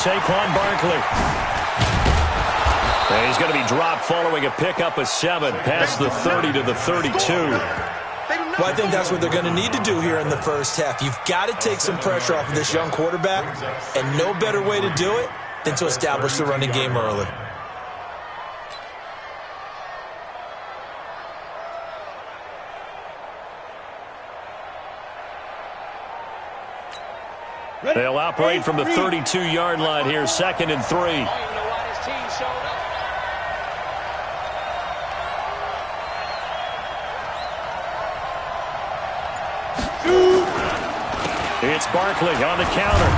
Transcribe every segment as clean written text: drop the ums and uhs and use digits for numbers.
Saquon Barkley. And he's going to be dropped following a pickup of 7 past the 30 to the 32. Well, I think that's what they're going to need to do here in the first half. You've got to take some pressure off of this young quarterback, and no better way to do it than to establish the running game early. They'll operate from the 32-yard line here, 2nd and 3. It's Barkley on the counter.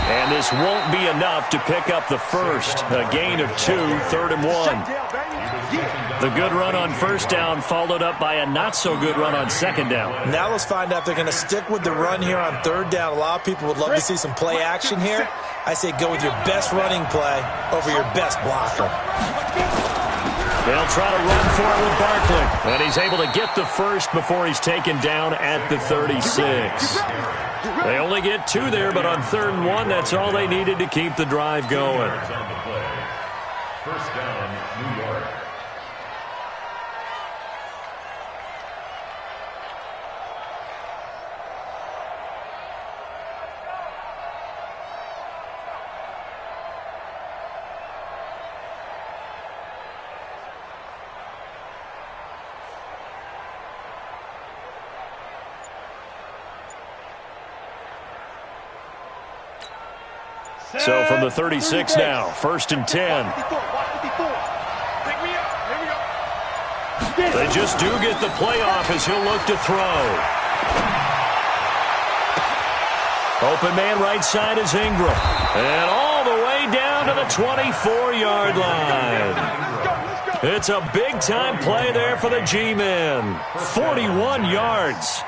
And this won't be enough to pick up the first. A gain of 2, 3rd and 1. The good run on first down followed up by a not-so-good run on second down. Now let's find out if they're going to stick with the run here on 3rd down. A lot of people would love to see some play action here. I say go with your best running play over your best blocker. They'll try to run for it with Barkley. And he's able to get the first before he's taken down at the 36. They only get 2 there, but on 3rd and 1, that's all they needed to keep the drive going. First down, New York. So from the 36 now, 1st and 10. They just do get the playoff as he'll look to throw. Open man right side is Ingram. And all the way down to the 24-yard line. It's a big-time play there for the G-men. 41 yards.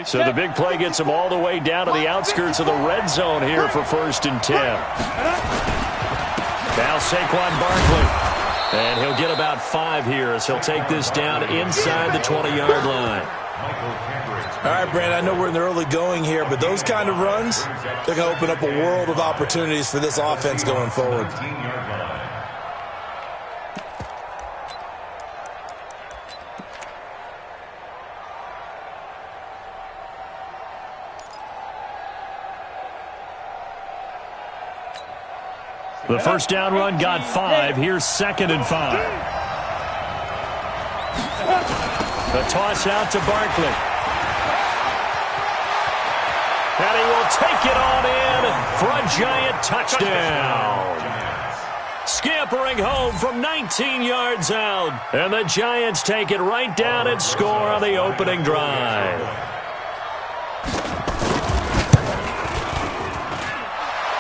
So the big play gets him all the way down to the outskirts of the red zone here for 1st and 10. Now Saquon Barkley. And he'll get about 5 here as he'll take this down inside the 20-yard line. All right, Brandon, I know we're in the early going here, but those kind of runs, they're going to open up a world of opportunities for this offense going forward. The first down run got 5. Here's 2nd and 5. The toss out to Barkley. And he will take it on in for a giant touchdown. Scampering home from 19 yards out. And the Giants take it right down and score on the opening drive.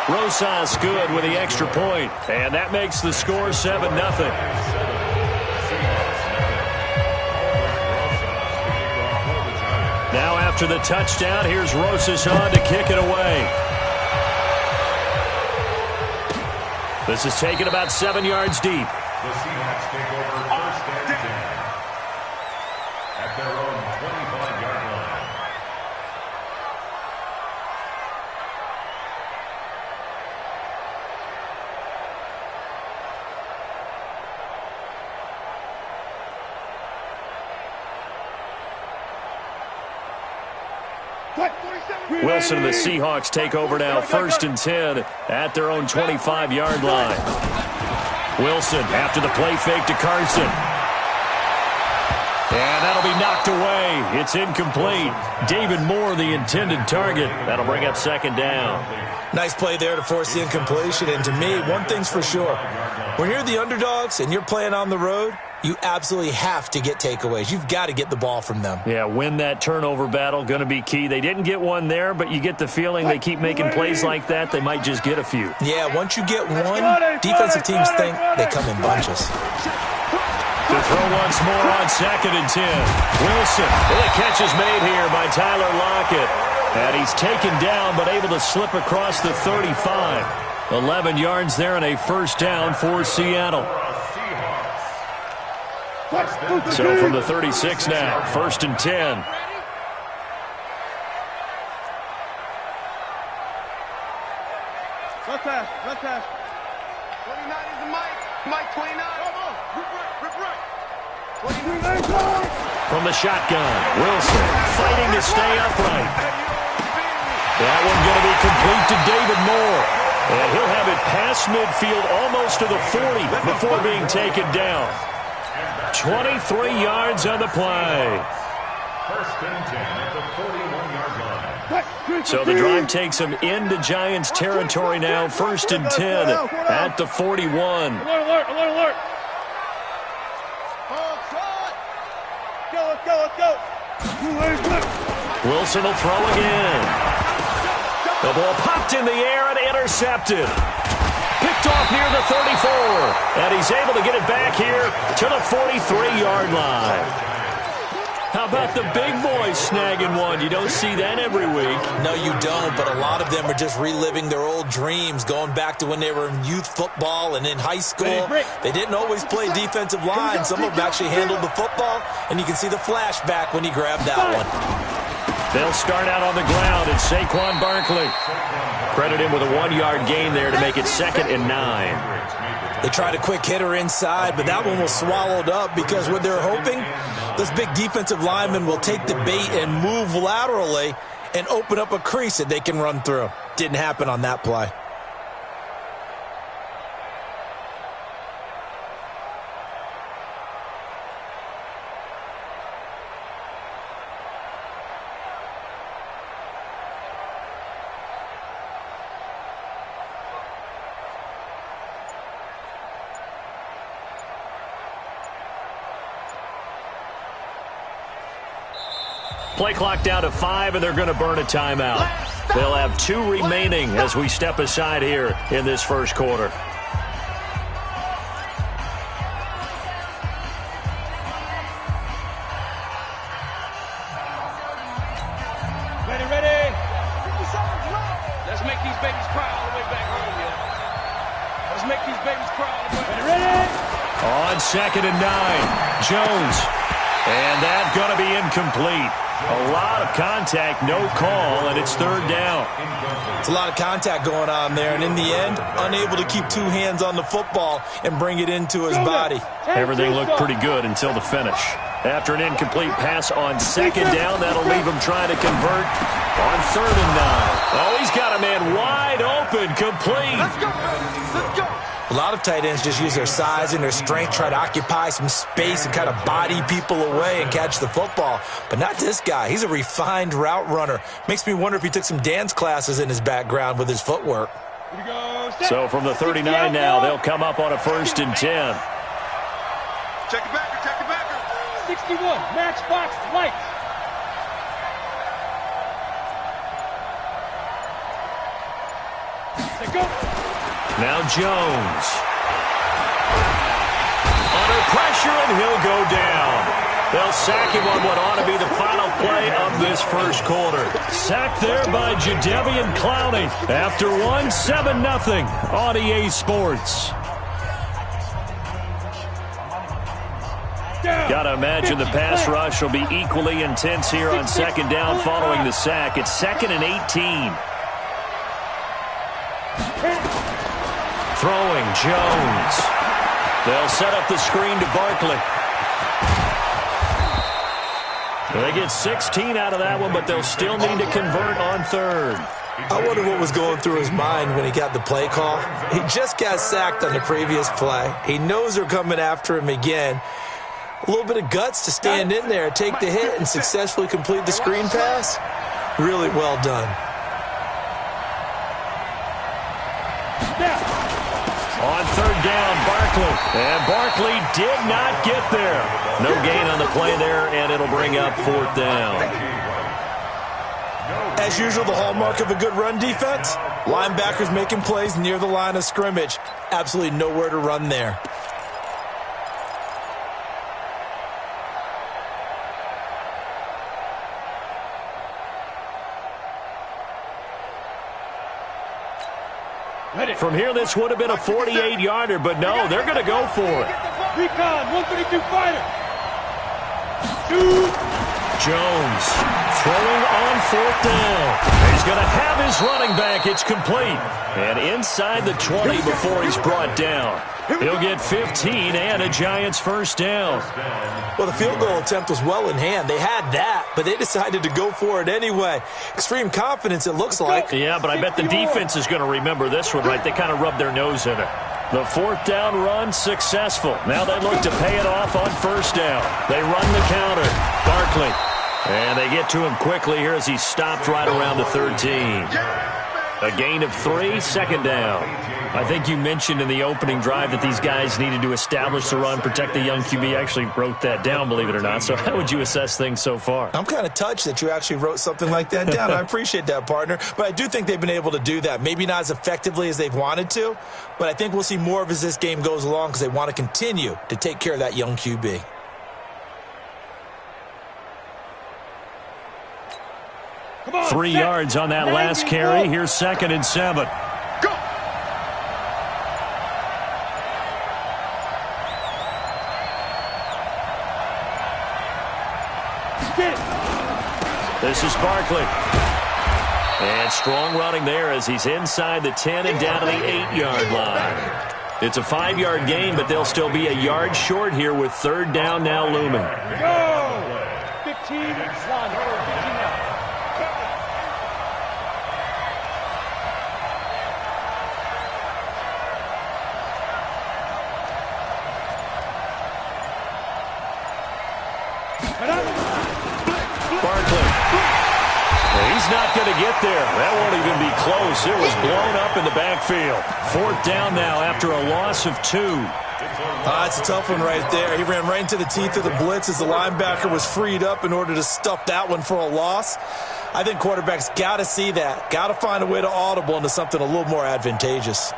Rosas good with the extra point, and that makes the score 7-0. Now after the touchdown, here's Rosas on to kick it away. This is taken about 7 yards deep. The Seahawks take over 1st and 10 at their own 25-yard line. Wilson and the Seahawks take over now, 1st and 10 at their own 25-yard line. Wilson after the play fake to Carson. And that'll be knocked away. It's incomplete. David Moore, the intended target. That'll bring up 2nd down. Nice play there to force the incompletion. And to me, one thing's for sure. When you're the underdogs and you're playing on the road, you absolutely have to get takeaways. You've got to get the ball from them. Yeah, win that turnover battle, going to be key. They didn't get one there, but you get the feeling they keep making plays like that, they might just get a few. Yeah, once you get one, defensive teams think they come in bunches. To throw once more on 2nd and 10. Wilson. And the catch is made here by Tyler Lockett. And he's taken down but able to slip across the 35. 11 yards there and a first down for Seattle. So from the 36 now, 1st and 10. Left pass. 29 is the Mike 29. Rip right. 29. From the shotgun, Wilson fighting to stay upright. That one going to be complete to David Moore. And he'll have it past midfield almost to the 40 before being taken down. 23 yards on the play. 1st and 10 at the 41-yard line. So the drive takes him into Giants territory now. 1st and 10 at the 41. Alert. Let's go. Wilson will throw again. The ball popped in the air and intercepted. Picked off near the 34. And he's able to get it back here to the 43-yard line. How about the big boys snagging one? You don't see that every week. No, you don't, but a lot of them are just reliving their old dreams, going back to when they were in youth football and in high school. They didn't always play defensive line. Some of them actually handled the football, and you can see the flashback when he grabbed that one. They'll start out on the ground, and Saquon Barkley. Credit him with a 1-yard gain there to make it 2nd and 9. They tried a quick hitter inside, but that one was swallowed up because what they're hoping, this big defensive lineman will take the bait and move laterally and open up a crease that they can run through. Didn't happen on that play. Play clock down to 5, and they're going to burn a timeout. They'll have 2 remaining as we step aside here in this first quarter. Ready. Let's make these babies cry all the way back home, yeah. Let's make these babies cry all the way back. Ready. On 2nd and 9, Jones. And that's going to be incomplete. A lot of contact, no call, and it's 3rd down. It's a lot of contact going on there, and in the end, unable to keep 2 hands on the football and bring it into his body. Everything looked pretty good until the finish. After an incomplete pass on 2nd down, that'll leave him trying to convert on 3rd and 9. Oh, he's got a man wide open, complete. Let's go. A lot of tight ends just use their size and their strength, try to occupy some space and kind of body people away and catch the football. But not this guy. He's a refined route runner. Makes me wonder if he took some dance classes in his background with his footwork. Here we go. So from the 39 now, they'll come up on a 1st and 10. Check it back. 61, matchbox lights. Let's go. Now Jones. Under pressure, and he'll go down. They'll sack him on what ought to be the final play of this first quarter. Sacked there by Jadeveon Clowney after 7-0 on EA Sports. Got to imagine the pass rush will be equally intense here on 2nd down following the sack. It's 2nd and 18. Throwing, Jones. They'll set up the screen to Barkley. They get 16 out of that one, but they'll still need to convert on 3rd. I wonder what was going through his mind when he got the play call. He just got sacked on the previous play. He knows they're coming after him again. A little bit of guts to stand in there, take the hit, and successfully complete the screen pass. Really well done. On 3rd down, Barkley. And Barkley did not get there. No gain on the play there, and it'll bring up 4th down. As usual, the hallmark of a good run defense, linebackers making plays near the line of scrimmage. Absolutely nowhere to run there. From here, this would have been a 48-yarder, but no, they're going to go for it. Recon, 132 fighter. Jones throwing on 4th down. He's going to have his running back. It's complete. And inside the 20 before he's brought down. He'll get 15 and a Giants first down. Well, the field goal attempt was well in hand. They had that, but they decided to go for it anyway. Extreme confidence, it looks like. Yeah, but I bet the defense is going to remember this one, right? They kind of rubbed their nose in it. The 4th down run successful. Now they look to pay it off on 1st down. They run the counter. Barkley. And they get to him quickly here as he stopped right around the 13. A gain of 3, 2nd down. I think you mentioned in the opening drive that these guys needed to establish the run, protect the young QB. I actually wrote that down, believe it or not. So how would you assess things so far? I'm kind of touched that you actually wrote something like that down. I appreciate that, partner. But I do think they've been able to do that. Maybe not as effectively as they've wanted to, but I think we'll see more of as this game goes along because they want to continue to take care of that young QB. On, 3 yards on that last carry. Here's 2nd and 7. Go. This is Barkley. And strong running there as he's inside the 10 and down to the 8-yard line. It's a 5-yard gain, but they'll still be a yard short here with 3rd down now looming. Go. 15, 1, 15 now. Barkley. He's not going to get there. That won't even be close. It was blown up in the backfield. 4th down now after a loss of 2. It's a tough one right there. He ran right into the teeth of the blitz as the linebacker was freed up in order to stuff that one for a loss. I think quarterbacks got to see that. Got to find a way to audible into something a little more advantageous.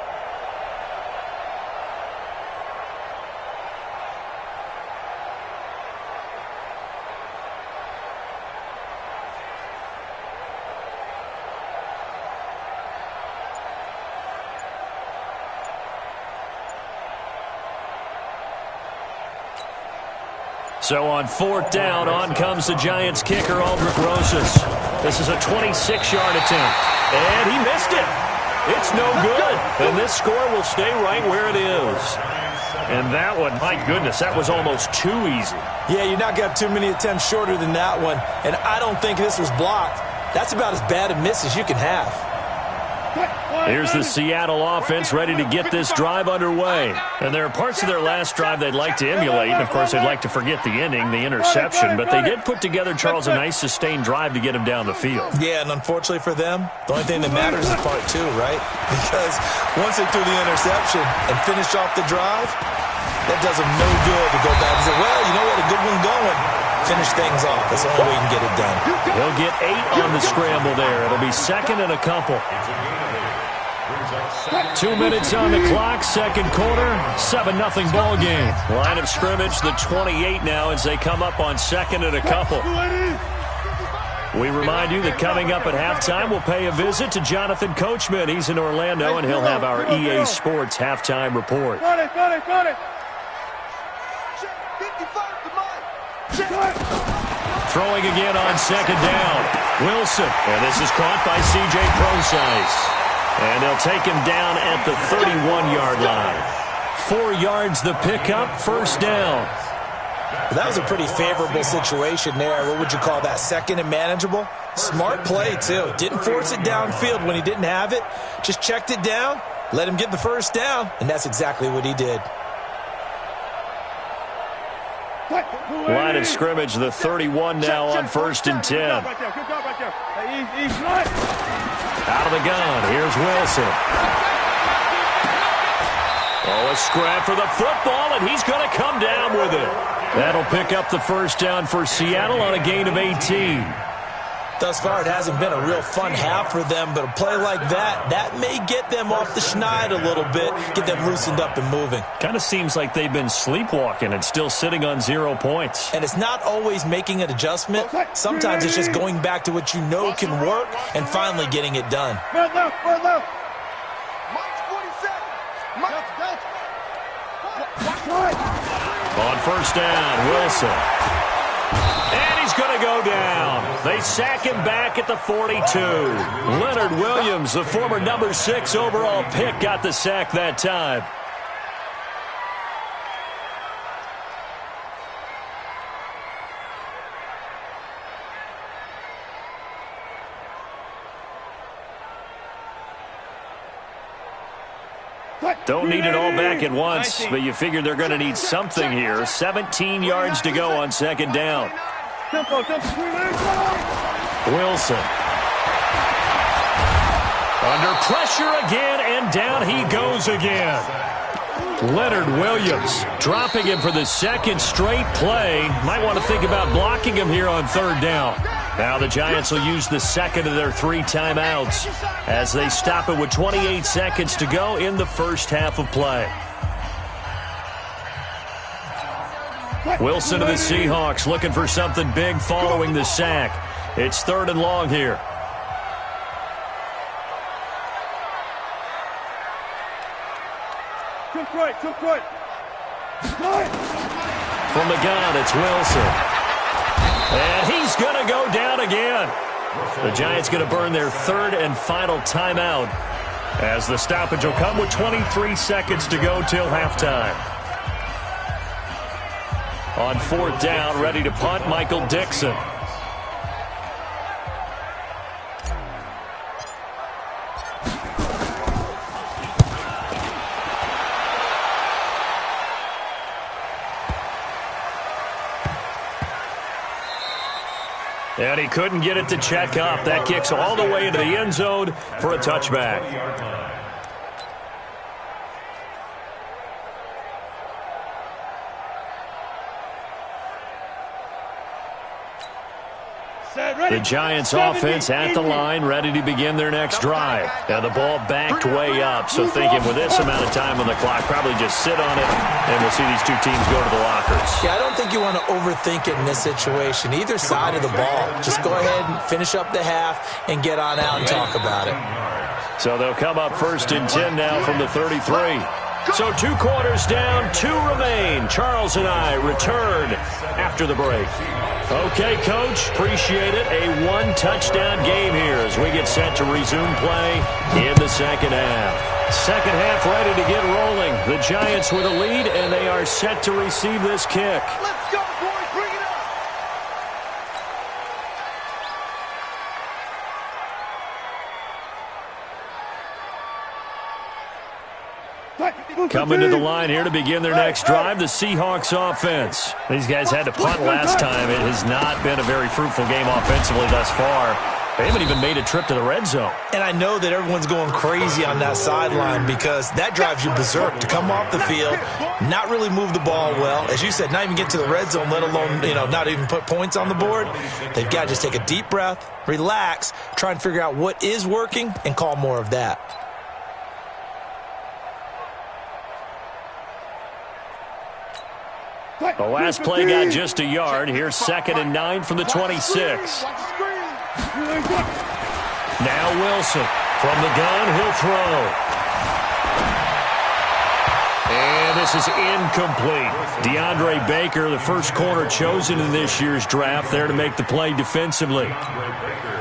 So on 4th down, on comes the Giants kicker, Aldrich Rosas. This is a 26-yard attempt. And he missed it. It's no good. And this score will stay right where it is. And that one, my goodness, that was almost too easy. Yeah, you're not going to have too many attempts shorter than that one. And I don't think this was blocked. That's about as bad a miss as you can have. Here's the Seattle offense ready to get this drive underway. And there are parts of their last drive they'd like to emulate. And, of course, they'd like to forget the ending, the interception. But they did put together, Charles, a nice sustained drive to get him down the field. Yeah, and unfortunately for them, the only thing that matters is part 2, right? Because once they threw the interception and finished off the drive, that does them no good to go back and say, well, you know what, a good one going. Finish things off. That's the only way you can get it done. He'll get 8 on the scramble there. It'll be 2nd and a couple. 2 minutes on the clock, 2nd quarter, 7-0 ball game. Line of scrimmage, the 28 now as they come up on 2nd and a couple. We remind you that coming up at halftime, we'll pay a visit to Jonathan Coachman. He's in Orlando, and he'll have our EA Sports halftime report. Throwing again on 2nd down. Wilson, and this is caught by C.J. Prosise. And they'll take him down at the 31-yard line. 4 yards the pickup, 1st down. That was a pretty favorable situation there. What would you call that, 2nd and manageable? Smart play, too. Didn't force it downfield when he didn't have it. Just checked it down, let him get the 1st down, and that's exactly what he did. Line of scrimmage, the 31 now on 1st and 10. Out of the gun, here's Wilson. Oh, a scrap for the football, and he's going to come down with it. That'll pick up the 1st down for Seattle on a gain of 18. Thus far, it hasn't been a real fun half for them, but a play like that may get them off the schneid a little bit, get them loosened up and moving. Kind of seems like they've been sleepwalking and still sitting on 0 points. And it's not always making an adjustment. Sometimes it's just going back to what you know can work and finally getting it done. On first down, Wilson. And he's going to go down. They sack him back at the 42. Leonard Williams, the former number 6 overall pick, got the sack that time. Don't need it all back at once, but you figure they're going to need something here. 17 yards to go on second down. Wilson. Under pressure again, and down he goes again. Leonard Williams dropping him for the second straight play. Might want to think about blocking him here on third down. Now the Giants will use the second of their 3 timeouts as they stop it with 28 seconds to go in the first half of play. Wilson of the Seahawks looking for something big following the sack. It's 3rd and long here. From the gun, it's Wilson. And he's going to go down again. The Giants going to burn their 3rd and final timeout as the stoppage will come with 23 seconds to go till halftime. On 4th down, ready to punt, Michael Dixon. And he couldn't get it to check up. That kicks all the way into the end zone for a touchback. The Giants offense at the line, ready to begin their next drive. Now the ball backed way up, so thinking with this amount of time on the clock, probably just sit on it, and we'll see these two teams go to the lockers. Yeah, I don't think you want to overthink it in this situation. Either side of the ball. Just go ahead and finish up the half and get on out and talk about it. So they'll come up 1st and 10 now from the 33. So 2 quarters down, 2 remain. Charles and I return after the break. Okay, Coach, appreciate it. A 1-touchdown game here as we get set to resume play in the second half. Second half ready to get rolling. The Giants with a lead, and they are set to receive this kick. Let's go, boys. Bring it up. Coming to the line here to begin their next drive, the Seahawks offense. These guys had to punt last time. It has not been a very fruitful game offensively thus far. They haven't even made a trip to the red zone. And I know that everyone's going crazy on that sideline because that drives you berserk to come off the field, not really move the ball well. As you said, not even get to the red zone, let alone, not even put points on the board. They've got to just take a deep breath, relax, try and figure out what is working, and call more of that. The last play got just a yard. Here's 2nd and 9 from the 26. Now Wilson from the gun. He'll throw. And this is incomplete. DeAndre Baker, the first corner chosen in this year's draft, there to make the play defensively.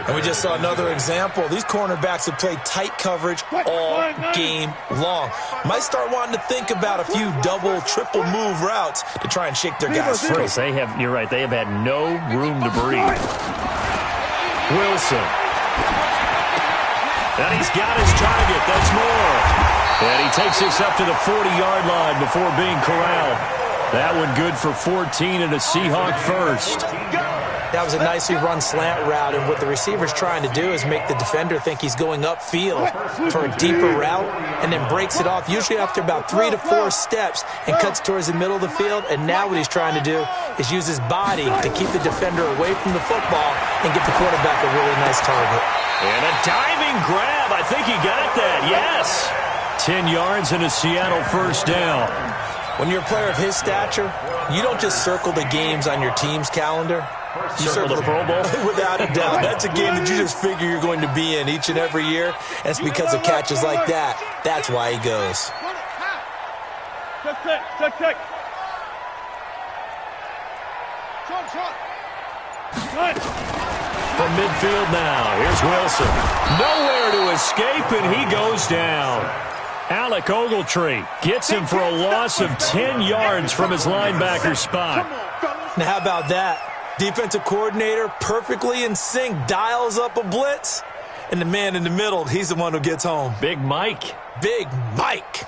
And we just saw another example. These cornerbacks have played tight coverage all game long. Might start wanting to think about a few double, triple move routes to try and shake their guys free. You're right, they have had no room to breathe. Wilson. And he's got his target. That's more. And he takes this up to the 40-yard line before being corralled. That one good for 14 and a Seahawk first. That was a nicely run slant route, and what the receiver's trying to do is make the defender think he's going upfield for a deeper route and then breaks it off, usually after about 3 to 4 steps, and cuts towards the middle of the field. And now what he's trying to do is use his body to keep the defender away from the football and get the quarterback a really nice target. And a diving grab. I think he got that, yes. 10 yards and a Seattle first down. When you're a player of his stature, you don't just circle the games on your team's calendar. You circle the Pro Bowl? Without a doubt. That's a game that you just figure you're going to be in each and every year. And it's because of catches like that. That's why he goes. Check. From midfield now, here's Wilson. Nowhere to escape, and he goes down. Alec Ogletree gets him for a loss of 10 yards from his linebacker spot. Now, how about that? Defensive coordinator perfectly in sync, dials up a blitz, and the man in the middle, he's the one who gets home. Big Mike. Big Mike.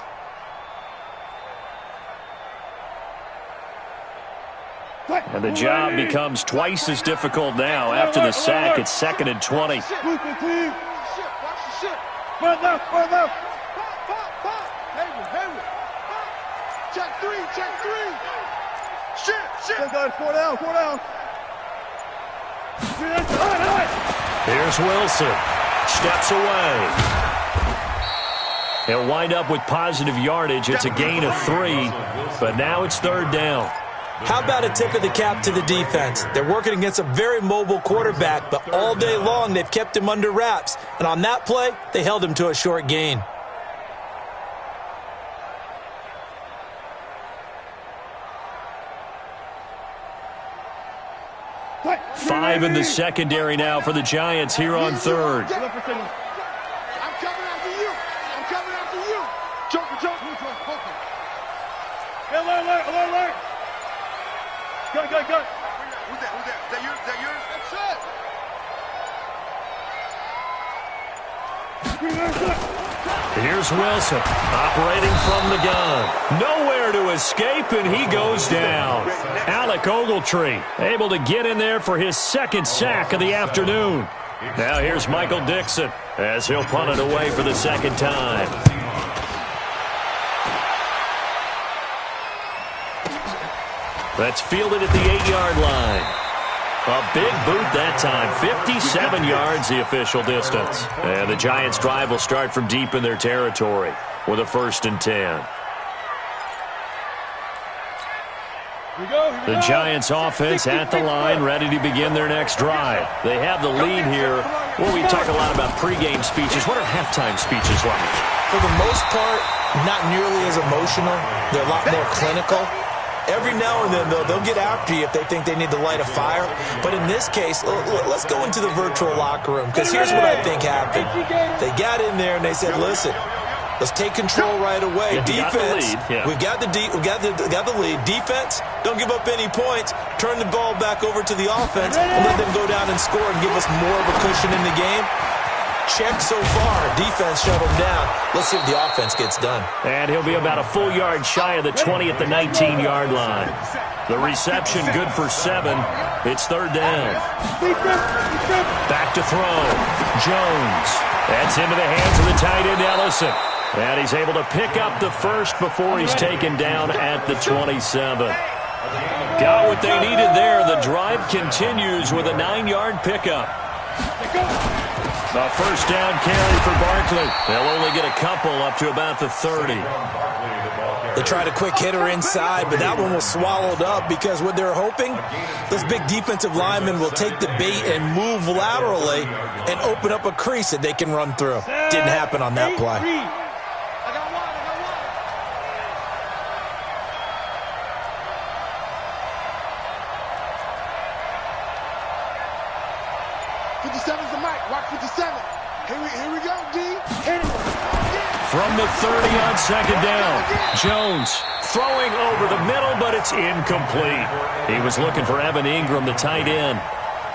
And the job becomes twice as difficult now after the sack. It's 2nd and 20. Check 3. Shit. 4 down. Here's Wilson. Steps away. He'll wind up with positive yardage. It's a gain of 3, but now it's 3rd down. How about a tip of the cap to the defense? They're working against a very mobile quarterback, but all day long they've kept him under wraps. And on that play, they held him to a short gain. Five in the secondary now for the Giants here on 3rd. I'm coming after you. Jump. Alert. Go. Who's that? Is that yours? That's it. Here's Wilson operating from the gun. Nowhere to escape, and he goes down. Alec Ogletree able to get in there for his 2nd sack of the afternoon. Now here's Michael Dixon as he'll punt it away for the 2nd time. That's fielded at the 8-yard line. A big boot that time. 57 yards the official distance. And the Giants' drive will start from deep in their territory with a 1st and 10. The Giants' offense at the line, ready to begin their next drive. They have the lead here. Well, we talk a lot about pregame speeches. What are halftime speeches like? For the most part, not nearly as emotional. They're a lot more clinical. Every now and then, though, they'll get after you if they think they need to light a fire. But in this case, let's go into the virtual locker room, because here's what I think happened. They got in there and they said, listen, let's take control right away. Defense, we've got the lead. Defense, don't give up any points. Turn the ball back over to the offense and let them go down and score and give us more of a cushion in the game. Check so far. Defense shut him down. Let's see if the offense gets done. And he'll be about a full yard shy of the 20 at the 19-yard line. The reception good for 7. It's 3rd down. Back to throw. Jones. That's into the hands of the tight end, Ellison. And he's able to pick up the 1st before he's taken down at the 27. Got what they needed there. The drive continues with a 9-yard pickup. A 1st down carry for Barkley. They'll only get a couple up to about the 30. They tried a quick hitter inside, but that one was swallowed up because what they're hoping, those big defensive linemen will take the bait and move laterally and open up a crease that they can run through. Didn't happen on that play. I got one. 57's the mic. Watch 57. Here we go, D. Hit it. From the 30 on 2nd down, Jones throwing over the middle, but it's incomplete. He was looking for Evan Ingram, the tight end.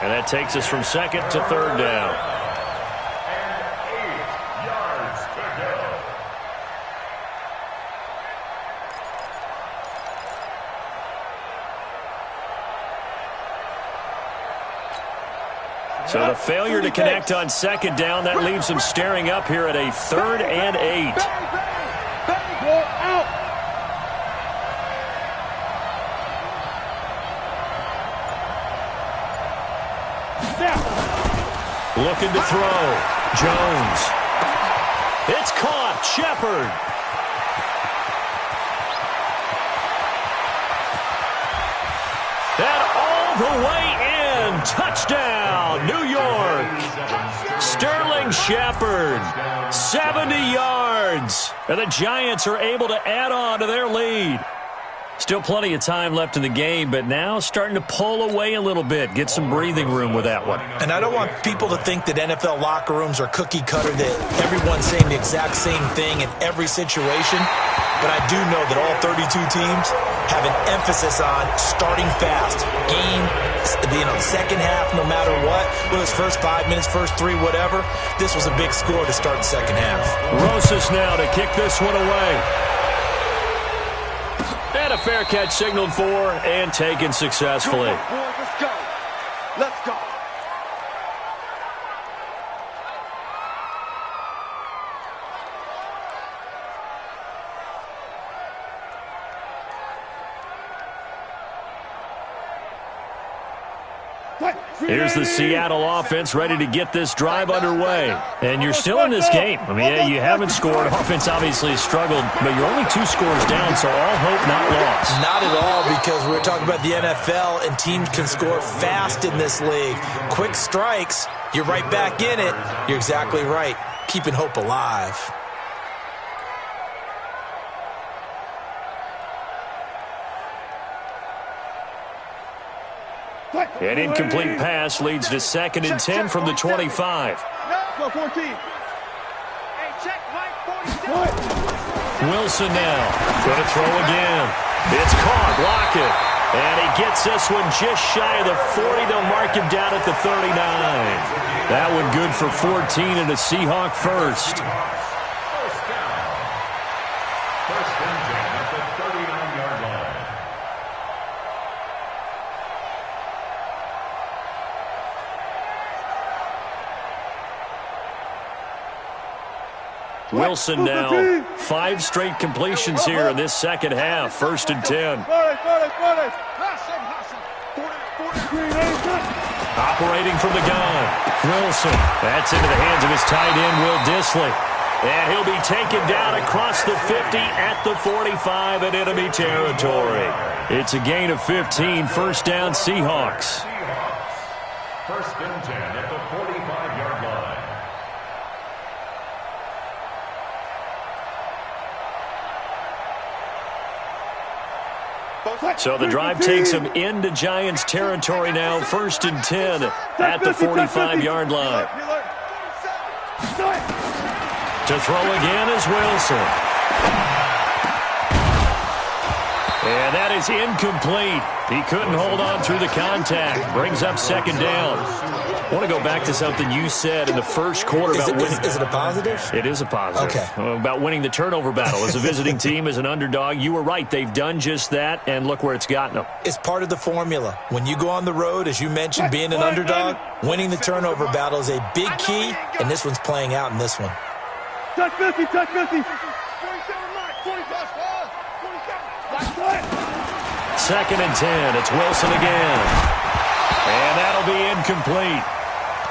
And that takes us from 2nd to 3rd down. So the failure to connect on 2nd down, that leaves them staring up here at a 3rd and 8. Out. Looking to throw. Jones. It's caught. Shepard. And all the way in. Touchdown, New York. Sterling Shepard. 70 yards. And the Giants are able to add on to their lead. Still plenty of time left in the game, but now starting to pull away a little bit. Get some breathing room with that one. And I don't want people to think that NFL locker rooms are cookie cutter, that everyone's saying the exact same thing in every situation. But I do know that all 32 teams have an emphasis on starting fast. Game, second half, no matter what. Whether it's first 5 minutes, first 3, whatever. This was a big score to start the second half. Rosas now to kick this one away. And a fair catch signaled for and taken successfully. Let's go. Let's go. Here's the Seattle offense ready to get this drive underway. And you're still in this game. I mean, yeah, you haven't scored. Offense obviously has struggled, but you're only 2 scores down, so all hope not lost. Not at all, because we're talking about the NFL, and teams can score fast in this league. Quick strikes, you're right back in it. You're exactly right. Keeping hope alive. An incomplete pass leads to 2nd and 10 from the 25. Go 14. Hey, check Mike 47. Wilson now. Going to throw again. It's caught. Block it. And he gets this one just shy of the 40. They'll mark him down at the 39. That one good for 14 and a Seahawk first. First down. First and 10 at the 39-yard line. Wilson now. 5 straight completions here in this second half. 1st and 10. Operating from the gun. Wilson. That's into the hands of his tight end, Will Dissly. And he'll be taken down across the 50 at the 45 in enemy territory. It's a gain of 15. First down, Seahawks. First and 10 at the 45-yard line. So the drive takes him into Giants territory now. 1st and 10 at the 45-yard line. To throw again is Wilson. And that is incomplete. He couldn't hold on through the contact. Brings up 2nd down. I want to go back to something you said in the first quarter about winning. Is it a positive? It is a positive. Okay. About winning the turnover battle as a visiting team, as an underdog. You were right. They've done just that, and look where it's gotten them. It's part of the formula. When you go on the road, as you mentioned, being an underdog, winning the turnover battle is a big key, and this one's playing out in this one. Touch 50, touch 50. 27 2nd and 10. It's Wilson again. And that'll be incomplete.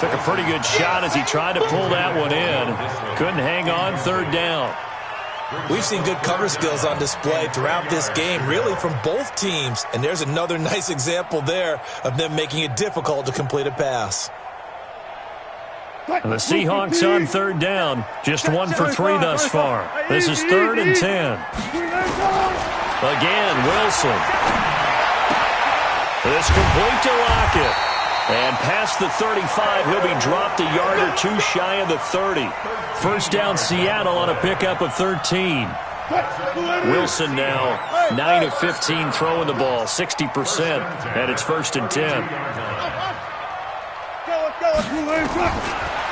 Took a pretty good shot as he tried to pull that one in. Couldn't hang on. 3rd down. We've seen good cover skills on display throughout this game, really from both teams. And there's another nice example there of them making it difficult to complete a pass. And the Seahawks on 3rd down. Just 1 for 3 thus far. This is 3rd and 10. Again, Wilson. It's complete to Lockett. And past the 35, he'll be dropped a yard or 2 shy of the 30. First down, Seattle on a pickup of 13. Wilson now 9 of 15 throwing the ball, 60%. And it's 1st and 10.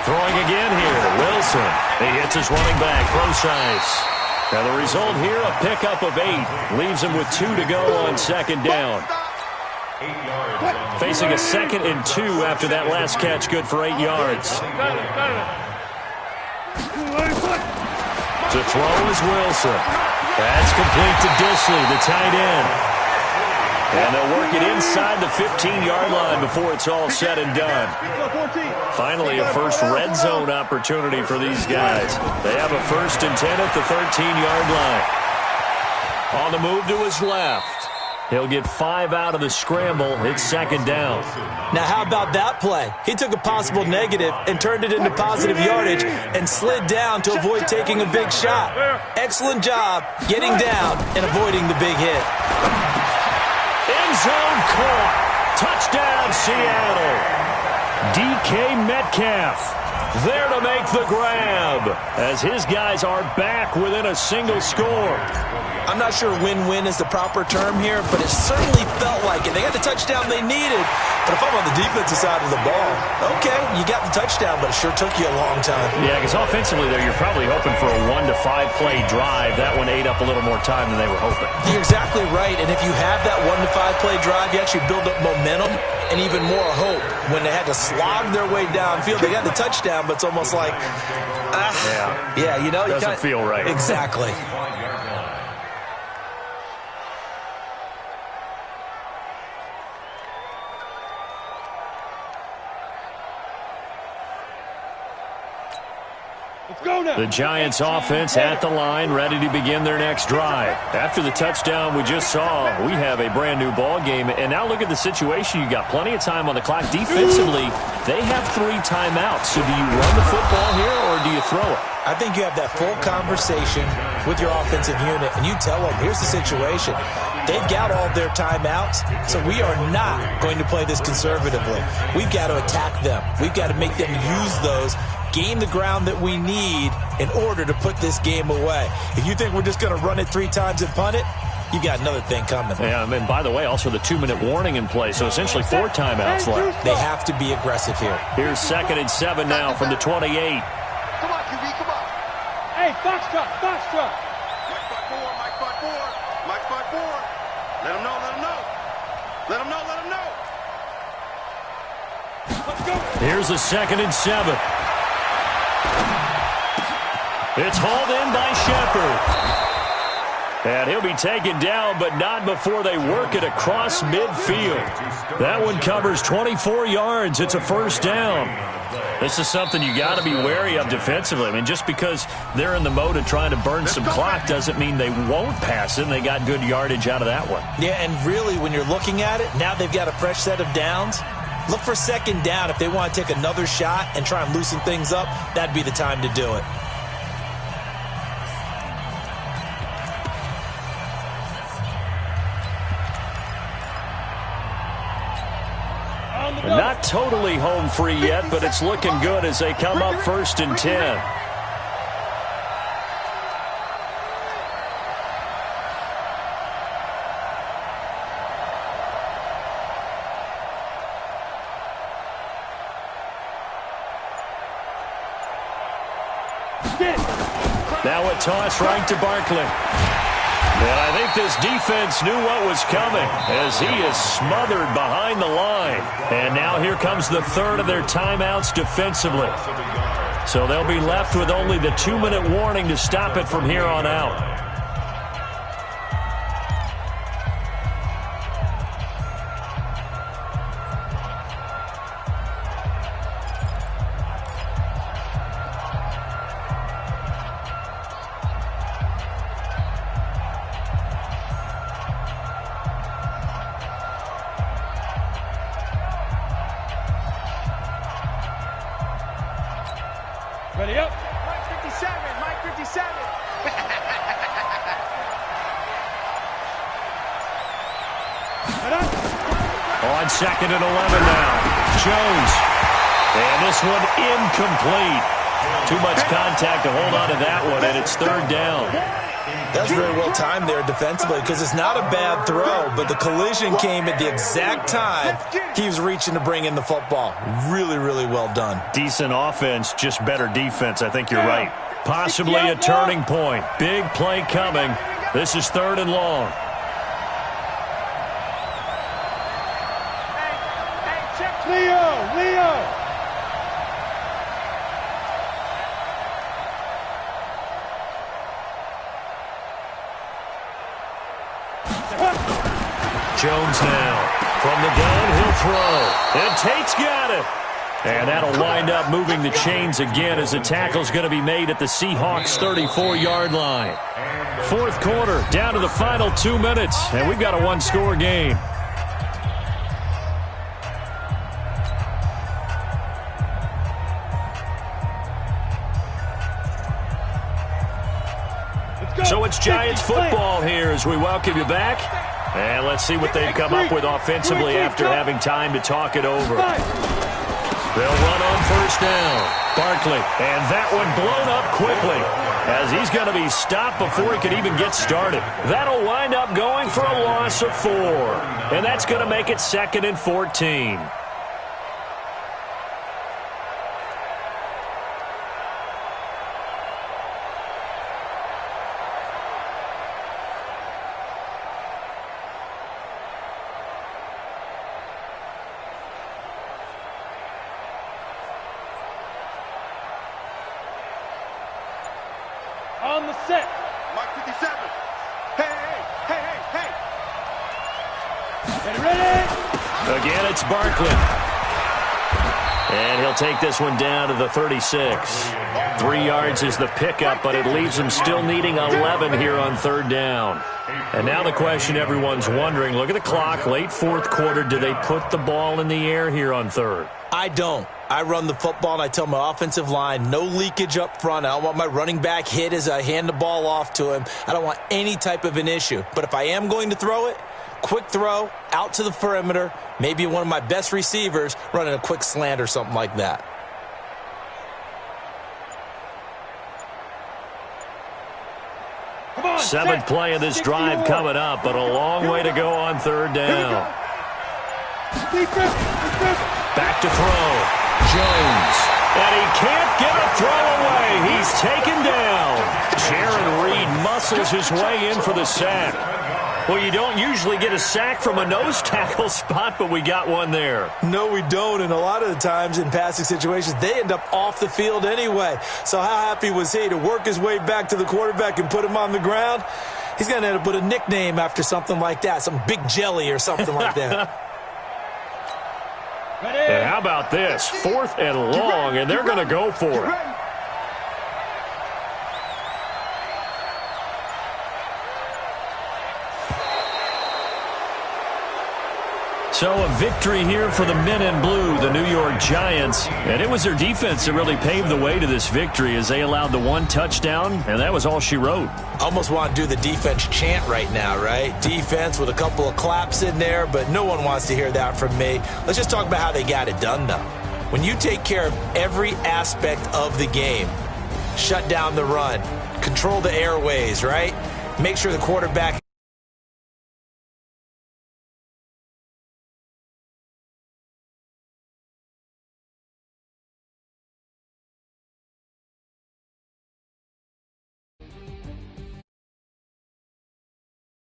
Throwing again here, Wilson. He hits his running back, Procise. Now the result here, a pickup of 8. Leaves him with 2 to go on 2nd down. Facing a 2nd and 2 after that last catch, good for 8 yards. To throw is Wilson. That's complete to Dissly, the tight end. And they'll work it inside the 15-yard line before it's all said and done. Finally, a first red zone opportunity for these guys. They have a 1st and 10 at the 13-yard line. On the move to his left. He'll get 5 out of the scramble. It's second down. Now, how about that play? He took a possible negative and turned it into positive yardage and slid down to avoid taking a big shot. Excellent job getting down and avoiding the big hit. End zone caught. Touchdown, Seattle. DK Metcalf there to make the grab as his guys are back within a single score. I'm not sure win-win is the proper term here, but it certainly felt like it. They got the touchdown they needed, but if I'm on the defensive side of the ball, okay, you got the touchdown, but it sure took you a long time. Yeah, because offensively there, you're probably hoping for a 1 to 5 play drive. That one ate up a little more time than they were hoping. You're exactly right, and if you have that 1 to 5 play drive, you actually build up momentum and even more hope. When they had to slog their way downfield, they got the touchdown, but it's almost like, yeah, you know, doesn't feel right. Exactly. The Giants offense at the line, ready to begin their next drive. After the touchdown we just saw, we have a brand new ball game. And now look at the situation. You got plenty of time on the clock. Defensively, they have 3 timeouts. So do you run the football here or do you throw it? I think you have that full conversation with your offensive unit, and you tell them, here's the situation. They've got all their timeouts, so we are not going to play this conservatively. We've got to attack them. We've got to make them use those, gain the ground that we need in order to put this game away. If you think we're just going to run it 3 times and punt it, you got another thing coming. Yeah, and by the way, also the 2-minute warning in play, so essentially 4 timeouts left. They have to be aggressive here. Here's 2nd and 7 now from the 28. Come on, QB, come on. Hey, Foxtrot, Foxtrot. Mike 5-4, Mike 5-4. Let him know, let him know. Let him know, let him know. Let's go. Here's a 2nd and 7. It's hauled in by Shepard. And he'll be taken down, but not before they work it across midfield. That one covers 24 yards. It's a first down. This is something you got to be wary of defensively. I mean, just because they're in the mode of trying to burn some clock doesn't mean they won't pass it, and they got good yardage out of that one. Yeah, and really, when you're looking at it, now they've got a fresh set of downs. Look for 2nd down. If they want to take another shot and try and loosen things up, that'd be the time to do it. Not totally home free yet, but it's looking good as they come up 1st and 10. Now a toss right to Barkley. And I think this defense knew what was coming as he is smothered behind the line. And now here comes the 3rd of their timeouts defensively. So they'll be left with only the 2-minute warning to stop it from here on out. Ready up. Mike 57, Mike 57. On 2nd and 11 now. Jones. And this one incomplete. Too much contact to hold on to that one, and it's 3rd down. That's very well timed there defensively because it's not a bad throw, but the collision came at the exact time he was reaching to bring in the football. Really, really well done. Decent offense, just better defense. I think you're right. Possibly a turning point. Big play coming. This is 3rd and long. Hey, check Leo. Jones now from the gun, he'll throw. And Tate's got it. And that'll wind up moving the chains again as the tackle's going to be made at the Seahawks' 34-yard line. Fourth quarter, down to the final 2 minutes, and we've got a one-score game. So it's Giants football here as we welcome you back. And let's see what they've come up with offensively after having time to talk it over. They'll run on first down. Barkley, and that one blown up quickly as he's going to be stopped before he can even get started. That'll wind up going for a loss of 4. And that's going to make it 2nd and 14. On the set. Mike 57. Hey, hey, hey, hey, hey. Get ready. Again, it's Barkley. And he'll take this one down to the 36. 3 yards is the pickup, but it leaves him still needing 11 here on third down. And now the question everyone's wondering, look at the clock, late fourth quarter, do they put the ball in the air here on third? I don't. I run the football, and I tell my offensive line, no leakage up front. I don't want my running back hit as I hand the ball off to him. I don't want any type of an issue. But if I am going to throw it, quick throw, out to the perimeter, maybe one of my best receivers running a quick slant or something like that. Seventh play of this drive coming up, but a long way to go on third down. Back to throw. Jones. And he can't get a throw away. He's taken down. Jaron Reed muscles his way in for the sack. Well, you don't usually get a sack from a nose tackle spot, but we got one there. No, we don't, and a lot of the times in passing situations, they end up off the field anyway. So how happy was he to work his way back to the quarterback and put him on the ground? He's going to end up with a nickname after something like that, some Big Jelly or something like that. And how about this? 4th and long, and they're going to go for it. So a victory here for the men in blue, the New York Giants. And it was their defense that really paved the way to this victory as they allowed the 1 touchdown, and that was all she wrote. Almost want to do the defense chant right now, right? Defense with a couple of claps in there, but no one wants to hear that from me. Let's just talk about how they got it done, though. When you take care of every aspect of the game, shut down the run, control the airways, right? Make sure the quarterback